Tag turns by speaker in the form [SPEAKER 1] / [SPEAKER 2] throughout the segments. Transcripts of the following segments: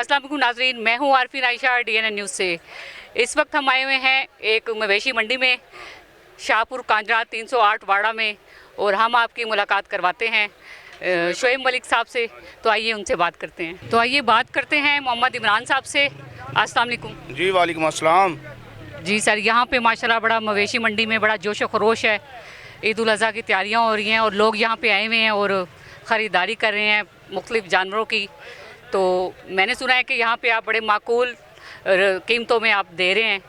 [SPEAKER 1] अस्सलाम वालेकुम नाज़रीन, मैं हूँ आरफीन आयशा DNN न्यूज़ से। इस वक्त हम आए हुए हैं एक मवेशी मंडी में, शाहपुर कांजरा 308 वाड़ा में, और हम आपकी मुलाकात करवाते हैं शोएब मलिक साहब से। तो आइए उनसे बात करते हैं। तो आइए बात करते हैं मोहम्मद इमरान साहब से। अस्सलाम वालेकुम।
[SPEAKER 2] जी वालेकुम अस्सलाम।
[SPEAKER 1] जी सर, यहाँ पे माशाल्लाह बड़ा मवेशी मंडी में बड़ा जोश व खरोश है। ईद उल अज़हा की तैयारियाँ हो रही हैं और लोग यहाँ पे आए हुए हैं और ख़रीदारी कर रहे हैं मुख्तलिफ़ जानवरों की। तो मैंने सुना है कि यहाँ पे आप बड़े माकूल कीमतों में आप दे रहे हैं,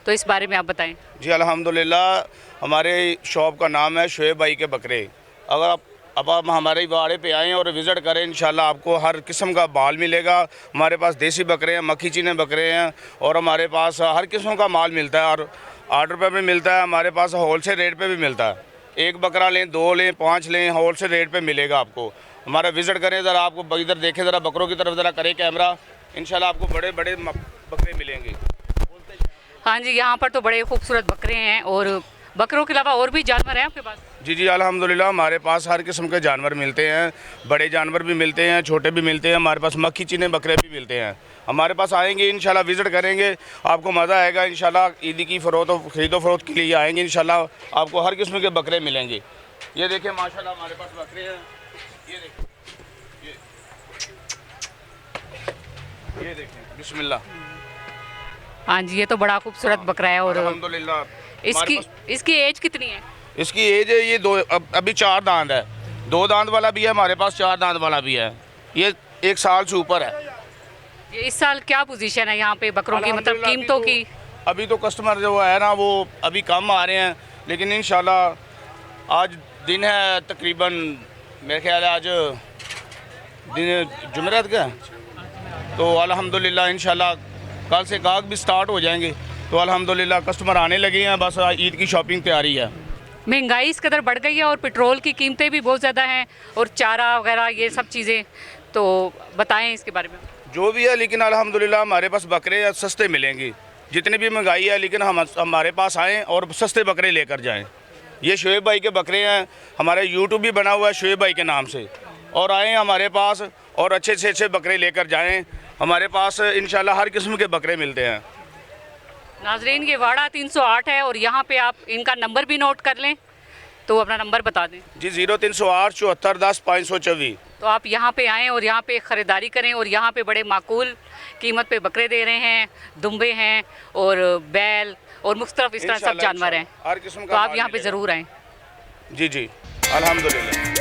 [SPEAKER 1] तो इस बारे में आप बताएं।
[SPEAKER 2] जी अल्हम्दुलिल्लाह, हमारे शॉप का नाम है शोएब भाई के बकरे। अगर आप हमारे वाड़े पे आएँ और विज़िट करें, इंशाल्लाह आपको हर किस्म का माल मिलेगा। हमारे पास देसी बकरे हैं, मक्खी चीने बकरे हैं, और हमारे पास हर किस्म का माल मिलता है और आर्डर पे भी मिलता है। हमारे पास होलसेल रेट पे भी मिलता है। एक बकरा लें, 2 लें, 5 लें, होलसेल रेट पे मिलेगा आपको। हमारा विज़िट करें, ज़रा आपको इधर देखें, ज़रा बकरों की तरफ ज़रा करें कैमरा, इंशाल्लाह आपको बड़े बड़े बकरे मिलेंगे।
[SPEAKER 1] हाँ जी, यहाँ पर तो बड़े खूबसूरत बकरे हैं, और बकरों के अलावा और भी जानवर हैं आपके पास?
[SPEAKER 2] जी अल्हम्दुलिल्लाह, हमारे पास हर किस्म के जानवर मिलते हैं। बड़े जानवर भी मिलते हैं, छोटे भी मिलते हैं। हमारे पास मक्खी चीने बकरे भी मिलते हैं। हमारे पास आएंगे इंशाल्लाह, विज़िट करेंगे, आपको मज़ा आएगा इंशाल्लाह। ईद की खरीदो फरोख्त के लिए आएंगे इंशाल्लाह, आपको हर किस्म के बकरे मिलेंगे। ये देखिए माशाल्लाह हमारे पास बकरे हैं। ये देखें बिस्मिल्लाह।
[SPEAKER 1] हाँ जी, ये तो बड़ा खूबसूरत बकरा है। और
[SPEAKER 2] अल्हम्दुलिल्लाह,
[SPEAKER 1] इसकी एज कितनी है?
[SPEAKER 2] इसकी एज है ये अभी 4 दांत है। 2 दांत वाला भी है हमारे पास, 4 दांत वाला भी है। ये 1 साल से ऊपर है।
[SPEAKER 1] ये इस साल क्या पोजीशन है यहाँ पे बकरों की, मतलब कीमतों की?
[SPEAKER 2] अभी तो कस्टमर जो है ना, वो अभी कम आ रहे हैं, लेकिन इंशाल्लाह आज दिन है तकरीबन, मेरे ख्याल है आज दिन जुमेरात का, तो अल्हम्दुलिल्लाह इंशाल्लाह कल से गाहक भी स्टार्ट हो जाएंगे। तो अल्हम्दुलिल्लाह कस्टमर आने लगे हैं, बस ईद की शॉपिंग तैयारी है।
[SPEAKER 1] महंगाई इस कदर बढ़ गई है और पेट्रोल की कीमतें भी बहुत ज़्यादा हैं, और चारा वगैरह ये सब चीज़ें, तो बताएं इसके बारे में।
[SPEAKER 2] जो भी है, लेकिन अल्हम्दुलिल्लाह हमारे पास बकरे सस्ते मिलेंगे। जितनी भी महंगाई है, लेकिन हमारे पास आएँ और सस्ते बकरे लेकर जाएँ। ये शोएब भाई के बकरे हैं, हमारा यूट्यूब भी बना हुआ है शोएब भाई के नाम से, और आएँ हमारे पास और अच्छे से अच्छे बकरे लेकर जाएँ। हमारे पास इंशाल्लाह हर किस्म के बकरे मिलते हैं।
[SPEAKER 1] नाजरीन, ये वाड़ा 308 है, और यहाँ पे आप इनका नंबर भी नोट कर लें, तो अपना नंबर बता दें।
[SPEAKER 2] जी 0308 74 10 524।
[SPEAKER 1] तो आप यहाँ पे आएँ और यहाँ पे ख़रीदारी करें, और यहाँ पे बड़े माकूल कीमत पे बकरे दे रहे हैं, दुम्बे हैं और बैल और मुख्तलिफ इस तरह सब जानवर हैं।
[SPEAKER 2] हर किस्म का,
[SPEAKER 1] तो आप यहाँ पे ज़रूर आएँ।
[SPEAKER 2] जी अल्हम्दुलिल्लाह।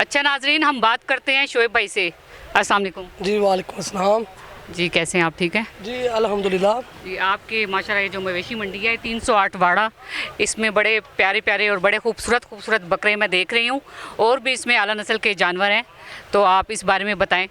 [SPEAKER 1] अच्छा नाजरीन, हम बात करते हैं शोएब भाई से। अस्सलाम वालेकुम।
[SPEAKER 3] जी वालेकुम अस्सलाम।
[SPEAKER 1] जी कैसे हैं आप? ठीक हैं
[SPEAKER 3] जी अल्हम्दुलिल्लाह।
[SPEAKER 1] जी, आपके माशाल्लाह ये जो मवेशी मंडी है 308 वाड़ा, इसमें बड़े प्यारे प्यारे और बड़े खूबसूरत बकरे मैं देख रही हूँ, और भी इसमें आला नस्ल के जानवर हैं, तो आप इस बारे में बताएं।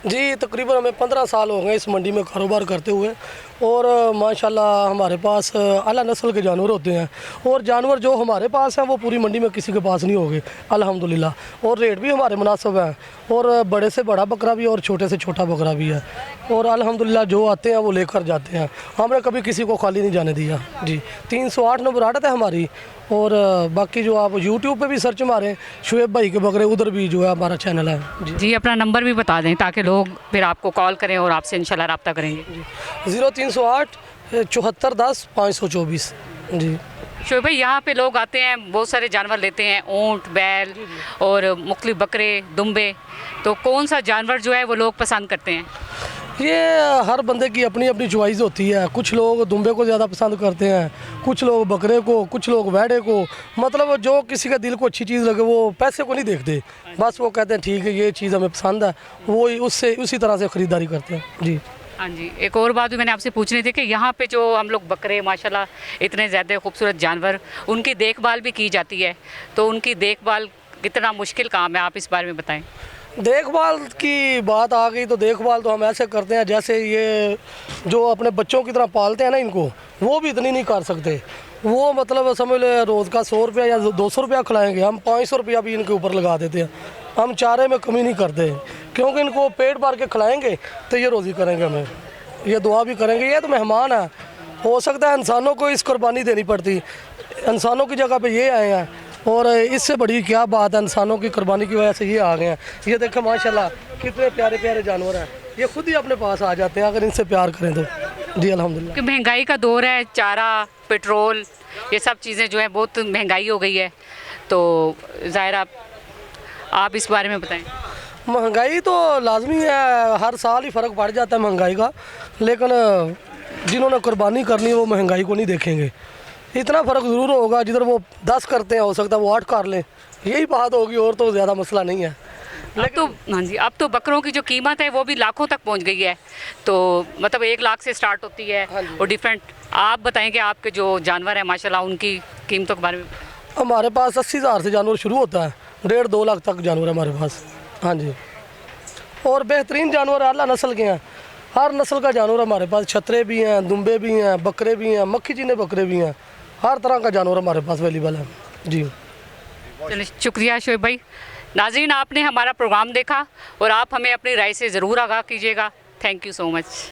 [SPEAKER 3] जी तकरीबन हमें 15 साल हो गए इस मंडी में कारोबार करते हुए, और माशाल्लाह हमारे पास आला नस्ल के जानवर होते हैं, और जानवर जो हमारे पास हैं वो पूरी मंडी में किसी के पास नहीं होंगे अल्हम्दुलिल्लाह। और रेट भी हमारे मुनासिब हैं, और बड़े से बड़ा बकरा भी और छोटे से छोटा बकरा भी है, और अल्हम्दुलिल्लाह जो आते हैं वो लेकर जाते हैं। हमने कभी किसी को खाली नहीं जाने दिया। जी 308 नंबर आदत है हमारी, और बाकी जो आप यूट्यूब पे भी सर्च मारें शोएब भाई के बकरे, उधर भी जो है हमारा चैनल है।
[SPEAKER 1] जी अपना नंबर भी बता दें ताकि लोग फिर आपको कॉल करें और आपसे इंशाल्लाह रब्ता करेंगे।
[SPEAKER 3] 0308 74 10 524। जी
[SPEAKER 1] शोएब भाई, यहाँ पे लोग आते हैं, बहुत सारे जानवर लेते हैं, ऊँट, बैल और मुख्तलिफ बकरे, दुम्बे, तो कौन सा जानवर जो है वो लोग पसंद करते हैं?
[SPEAKER 3] ये हर बंदे की अपनी अपनी चॉइस होती है। कुछ लोग दुम्बे को ज़्यादा पसंद करते हैं, कुछ लोग बकरे को, कुछ लोग वैड़े को। मतलब जो किसी का दिल को अच्छी चीज़ लगे वो पैसे को नहीं देखते, बस वो कहते हैं ठीक है ये चीज़ हमें पसंद है, वो उसी तरह से ख़रीदारी करते हैं। जी
[SPEAKER 1] हाँ जी, एक और बात भी मैंने आपसे पूछनी थी कि यहाँ पे जो हम लोग बकरे माशाल्लाह इतने ज़्यादा खूबसूरत जानवर, उनकी देखभाल भी की जाती है, तो उनकी देखभाल कितना मुश्किल काम है, आप इस बारे में बताएं।
[SPEAKER 3] देखभाल की बात आ गई तो देखभाल तो हम ऐसे करते हैं जैसे ये जो अपने बच्चों की तरह पालते हैं ना, इनको वो भी इतनी नहीं कर सकते। वो मतलब समझ लो रोज़ का 100 रुपया या 200 रुपया खिलाएँगे, हम 500 रुपया भी इनके ऊपर लगा देते हैं। हम चारे में कमी नहीं करते, क्योंकि इनको पेट भर के खिलाएंगे तो ये रोज़ी करेंगे, हमें ये दुआ भी करेंगे। ये तो मेहमान है, हो सकता है इंसानों को इस कुर्बानी देनी पड़ती, इंसानों की जगह पे ये आए हैं और इससे बड़ी क्या बात है, इंसानों की कुर्बानी की वजह से ये आ गए हैं। ये देखें माशाल्लाह कितने प्यारे प्यारे जानवर हैं, ये खुद ही अपने पास आ जाते हैं अगर इनसे प्यार करें तो। जी अल्हम्दुलिल्लाह।
[SPEAKER 1] कि महंगाई का दौर है, चारा, पेट्रोल, ये सब चीज़ें जो है बहुत महंगाई हो गई है, तो ज़ाहिर आप इस बारे में बताएं।
[SPEAKER 3] महंगाई तो लाजमी है, हर साल ही फ़र्क पड़ जाता है महंगाई का, लेकिन जिन्होंने कुर्बानी करनी है वो महंगाई को नहीं देखेंगे। इतना फ़र्क ज़रूर होगा, जिधर वो 10 करते हैं हो सकता है वो 8 कर लें, यही बात होगी, और तो ज़्यादा मसला नहीं है।
[SPEAKER 1] अब तो हाँ जी, अब तो बकरों की जो कीमत है वो भी लाखों तक पहुंच गई है, तो मतलब 1 लाख से स्टार्ट होती है और डिफरेंट। आप बताएं कि आपके जो जानवर हैं माशाल्लाह उनकी कीमतों के बारे में।
[SPEAKER 3] हमारे पास 80,000 से जानवर शुरू होता है, 1.5-2 लाख तक जानवर है हमारे पास। हाँ जी, और बेहतरीन जानवर आला नस्ल के हैं, हर नस्ल का जानवर हमारे पास, छतरे भी हैं, दुम्बे भी हैं, बकरे भी हैं, मक्खी चीने बकरे भी हैं, हर तरह का जानवर हमारे पास अवेलेबल है। जी
[SPEAKER 1] चलिए शुक्रिया शोएब भाई। नाज़रीन, आपने हमारा प्रोग्राम देखा और आप हमें अपनी राय से ज़रूर आगाह कीजिएगा। Thank you so much.